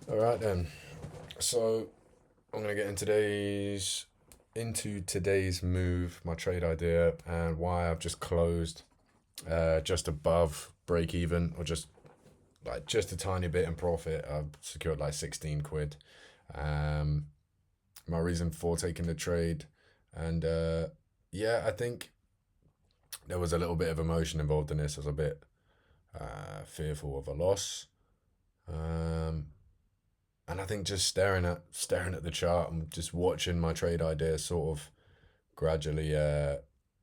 All right then. So I'm gonna get into today's move, my trade idea, and why I've just closed just above break even, or just a tiny bit in profit. I've secured like 16 quid. Um, my reason for taking the trade, and yeah, I think there was a little bit of emotion involved in this. I was a bit fearful of a loss. Um, and I think just staring at the chart and just watching my trade idea sort of gradually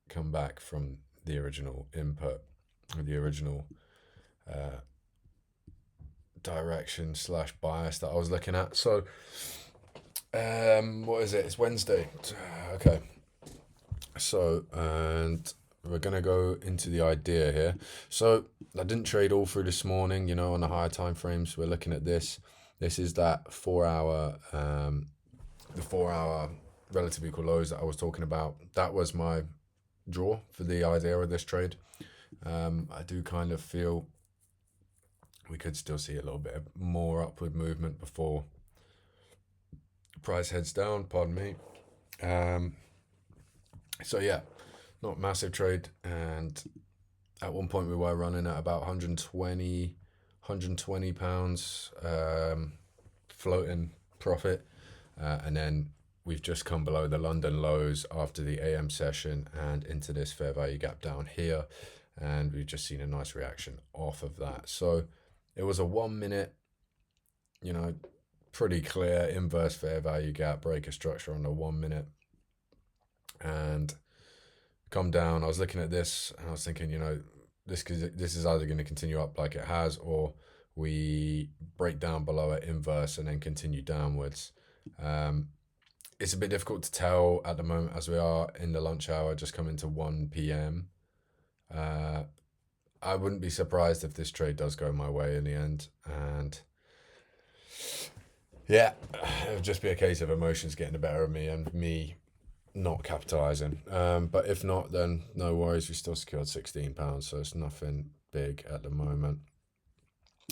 come back from the original input, or the original uh, direction slash bias that I was looking at. So, what is it? It's Wednesday. Okay. So, and we're gonna go into the idea here. So, I didn't trade all through this morning. On the higher time frames, we're looking at this. This is that 4 hour, the 4 hour relative equal lows that I was talking about. That was my draw for the idea of this trade. I do kind of feel we could still see a little bit of more upward movement before price heads down. Pardon me. Um, so yeah, not massive trade, and at one point we were running at about 120 pounds floating profit, and then we've just come below the London lows after the AM session and into this fair value gap down here, and we've just seen a nice reaction off of that. So it was a 1 minute, you know, pretty clear inverse fair value gap breaker structure on the 1 minute, and come down. I was looking at this and I was thinking, this is either going to continue up like it has, or we break down below it inverse and then continue downwards. Um, it's a bit difficult to tell at the moment as we are in the lunch hour, just coming to 1 p.m. Uh, I wouldn't be surprised if this trade does go my way in the end. And yeah, it would just be a case of emotions getting the better of me and me not capitalizing. But if not, then no worries. We still secured £16, so it's nothing big at the moment.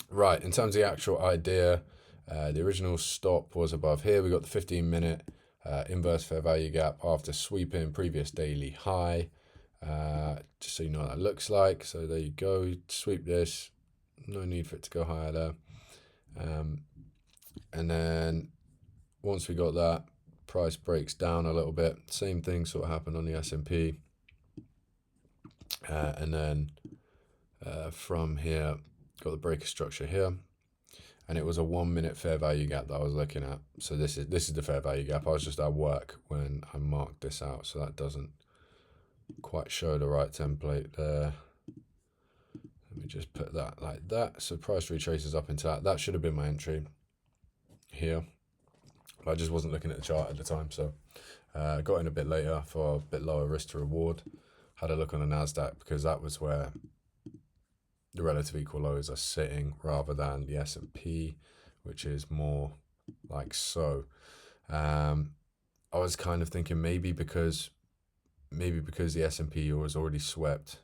Right, in terms of the actual idea, the original stop was above here. We got the 15-minute inverse fair value gap after sweeping previous daily high. Just so you know what that looks like. So there you go. Sweep this. No need for it to go higher there. And then once we got that, price breaks down a little bit. Same thing sort of happened on the S&P. And then from here, got the breaker structure here. And it was a 1 minute fair value gap that I was looking at. So this is the fair value gap. I was just at work when I marked this out, so that doesn't quite show the right template there. Let me just put that like that. So price retraces up into that. That should have been my entry here. I just wasn't looking at the chart at the time, so got in a bit later for a bit lower risk to reward. Had a look on the Nasdaq because that was where the relative equal lows are sitting, rather than the S&P, which is more like so. I was kind of thinking maybe because the S&P was already swept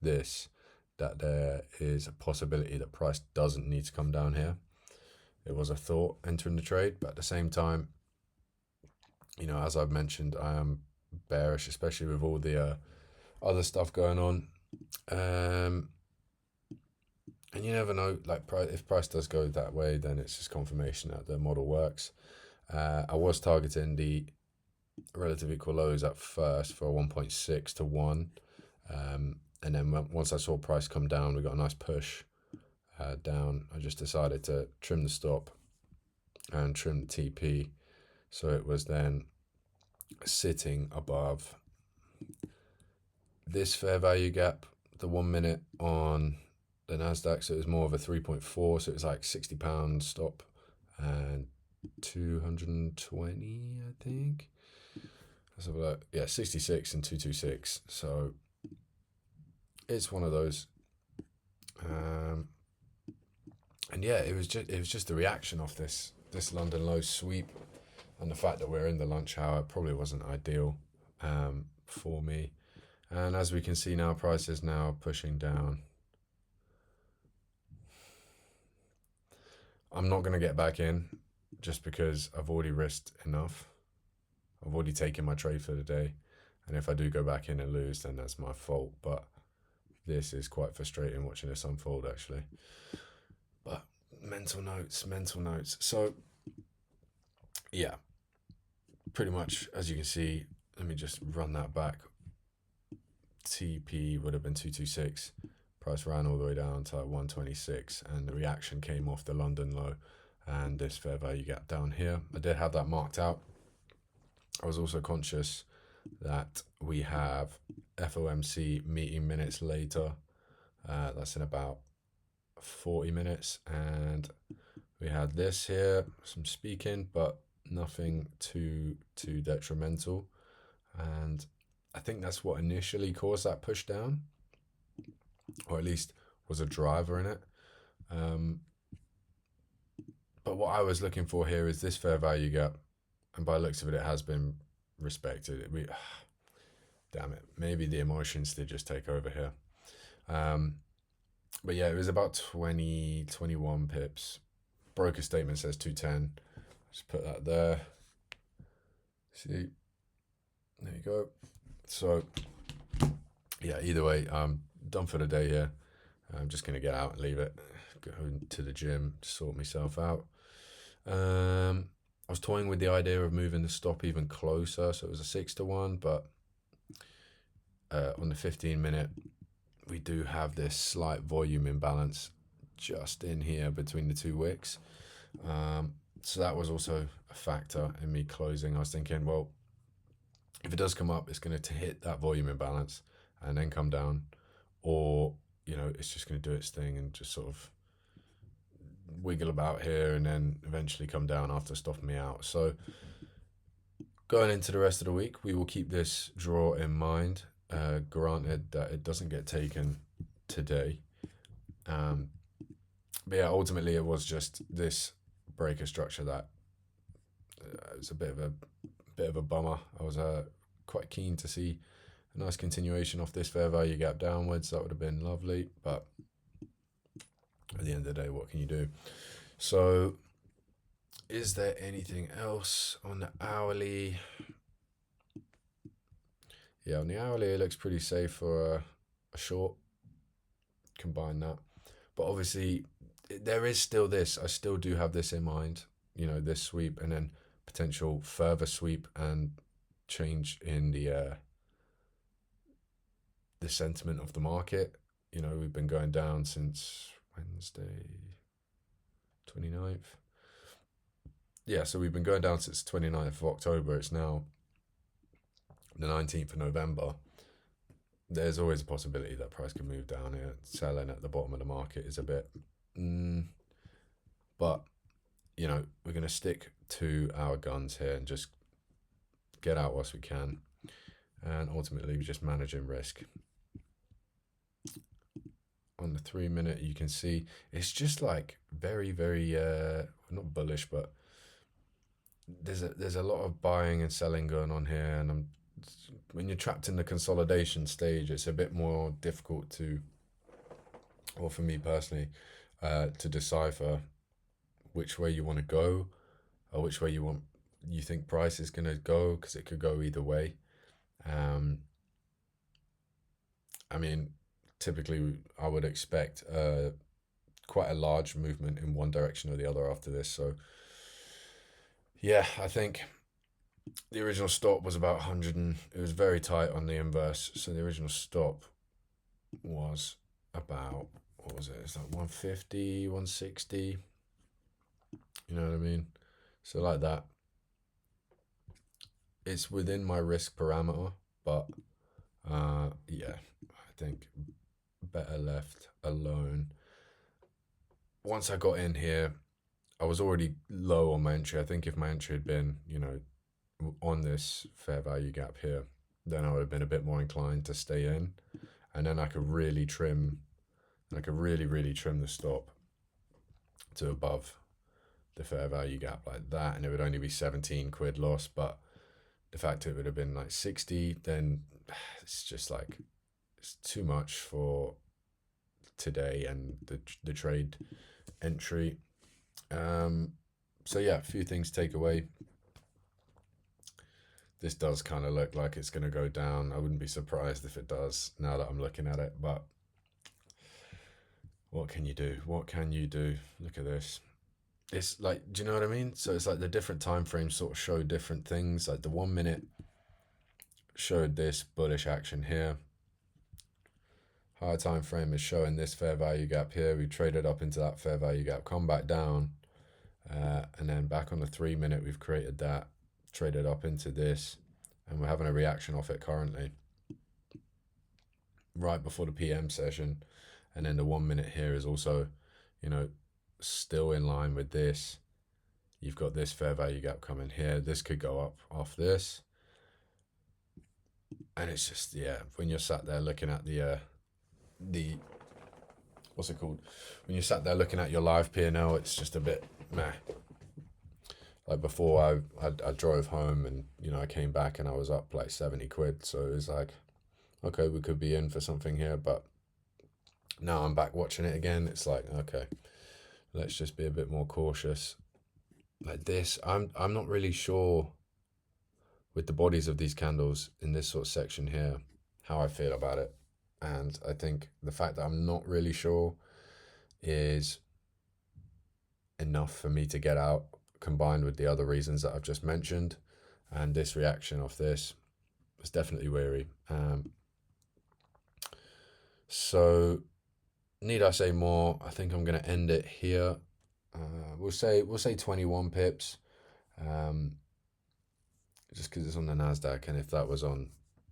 this, that there is a possibility that price doesn't need to come down here. It was a thought entering the trade, but at the same time, as I've mentioned, I am bearish, especially with all the other stuff going on. And you never know, like, if price does go that way, then it's just confirmation that the model works. I was targeting the relative equal lows at first for 1.6 to 1. And then once I saw price come down, we got a nice push down. I just decided to trim the stop and trim the TP. So it was then sitting above this fair value gap, the 1 minute on the Nasdaq. So it was more of a 3.4. So it was like £60 stop and 220, I think. Let's have a look. Yeah, 66 and 226. So it's one of those. And yeah, it was just the reaction off this London low sweep, and the fact that we're in the lunch hour probably wasn't ideal for me. And as we can see now, price is now pushing down. I'm not going to get back in just because I've already risked enough. I've already taken my trade for the day. And if I do go back in and lose, then that's my fault. But this is quite frustrating watching this unfold, actually. But mental notes, mental notes. So, yeah, pretty much as you can see, let me just run that back. TP would have been 226. Price ran all the way down to like 126, and the reaction came off the London low and this fair value gap down here. I did have that marked out. I was also conscious that we have FOMC meeting minutes later. That's in about 40 minutes, and we had this here, some speaking, but nothing too detrimental. And I think that's what initially caused that push down, or at least was a driver in it. But what I was looking for here is this fair value gap, and by the looks of it, it has been respected. Damn it, maybe the emotions did just take over here. But yeah, it was about 20, 21 pips. Broker statement says 210. Just put that there. See, there you go. So yeah, either way, I'm done for the day here. I'm just gonna get out and leave it. Go to the gym, sort myself out. I was toying with the idea of moving the stop even closer, so it was a 6-1, but on the 15-minute, we do have this slight volume imbalance just in here between the two wicks. So that was also a factor in me closing. I was thinking, well, if it does come up, it's going to hit that volume imbalance and then come down, or it's just going to do its thing and just sort of wiggle about here and then eventually come down after stopping me out. So going into the rest of the week, we will keep this draw in mind. Granted that it doesn't get taken today. But yeah, ultimately it was just this breaker structure that it's a bit of a bummer. I was quite keen to see a nice continuation off this fair value gap downwards. That would have been lovely, but at the end of the day, what can you do? So is there anything else on the hourly? Yeah, on the hourly, it looks pretty safe for a short. Combine that. But obviously, there is still this. I still do have this in mind, this sweep and then potential further sweep and change in the sentiment of the market. We've been going down since Wednesday, 29th. Yeah, so we've been going down since 29th of October. It's now the 19th of November. There's always a possibility that price can move down here. Selling at the bottom of the market is a bit... But, we're going to stick to our guns here and just get out whilst we can. And ultimately, we're just managing risk. On the 3-minute, you can see it's just like very, very, not bullish, but there's a lot of buying and selling going on here. And when you're trapped in the consolidation stage, it's a bit more difficult to, or for me personally, to decipher which way you want to go or which way you think price is going to go, because it could go either way. I mean, typically I would expect quite a large movement in one direction or the other after this. So yeah, I think the original stop was about 100 and it was very tight on the inverse. So the original stop was about, what was it? It's like 150, 160. You know what I mean? So like that. It's within my risk parameter, but yeah, I think better left alone. Once I got in here, I was already low on my entry. I think if my entry had been, on this fair value gap here, then I would have been a bit more inclined to stay in. And then I could really trim, really trim the stop to above the fair value gap like that. And it would only be 17 quid loss. But the fact it would have been like 60, then it's just like, it's too much for today and the trade entry. So yeah, a few things to take away. This does kind of look like it's going to go down. I wouldn't be surprised if it does now that I'm looking at it, but what can you do? What can you do? Look at this. It's like, do you know what I mean? So it's like the different time frames sort of show different things. Like the 1 minute showed this bullish action here. Higher time frame is showing this fair value gap here. We traded up into that fair value gap, come back down, and then back on the 3 minute, we've created that, traded up into this, and we're having a reaction off it currently, right before the PM session. And then the 1 minute here is also, you know, still in line with this. You've got this fair value gap coming here. This could go up off this. And it's just, yeah, when you're sat there looking at the what's it called? When you're sat there looking at your live P&L, it's just a bit meh. Like before I drove home and, you know, I came back and I was up like 70 quid. So it was like, okay, we could be in for something here. But now I'm back watching it again. It's like, okay, let's just be a bit more cautious. Like this, I'm not really sure with the bodies of these candles in this sort of section here, how I feel about it. And I think the fact that I'm not really sure is enough for me to get out, combined with the other reasons that I've just mentioned. And this reaction off this was definitely weary. So need I say more? I think I'm going to end it here. We'll say 21 pips. Just because it's on the Nasdaq, and if that was on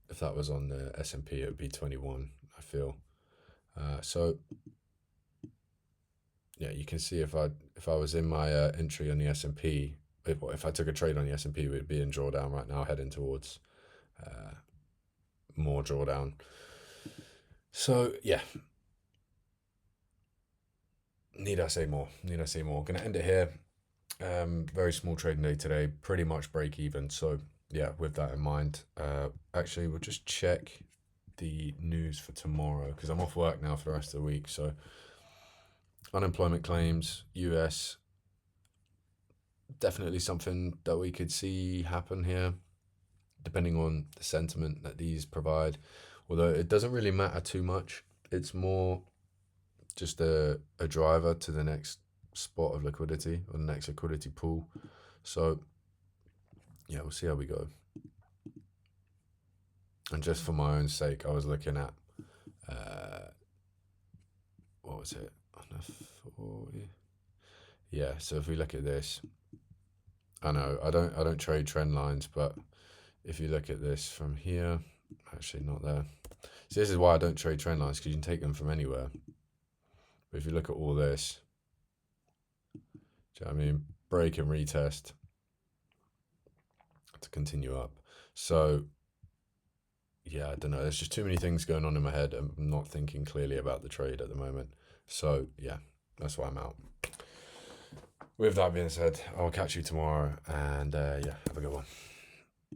the S&P, it would be 21. I feel. So yeah, you can see if I was in my entry on the S&P, if I took a trade on the S&P, we'd be in drawdown right now, heading towards more drawdown. So yeah, need I say more? Gonna end it here. Very small trading day today, pretty much break even. So yeah, with that in mind, actually we'll just check the news for tomorrow because I'm off work now for the rest of the week. So unemployment claims, US, definitely something that we could see happen here, depending on the sentiment that these provide. Although it doesn't really matter too much. It's more just a driver to the next spot of liquidity or the next liquidity pool. So yeah, we'll see how we go. And just for my own sake, I was looking at what was it on a 40? Yeah, so if we look at this, I know I don't trade trend lines, but if you look at this from here, actually not there. So this is why I don't trade trend lines, because you can take them from anywhere. But if you look at all this, do you know what I mean? Break and retest to continue up. So yeah, I don't know. There's just too many things going on in my head. I'm not thinking clearly about the trade at the moment. So yeah, that's why I'm out. With that being said, I'll catch you tomorrow, and yeah, have a good one.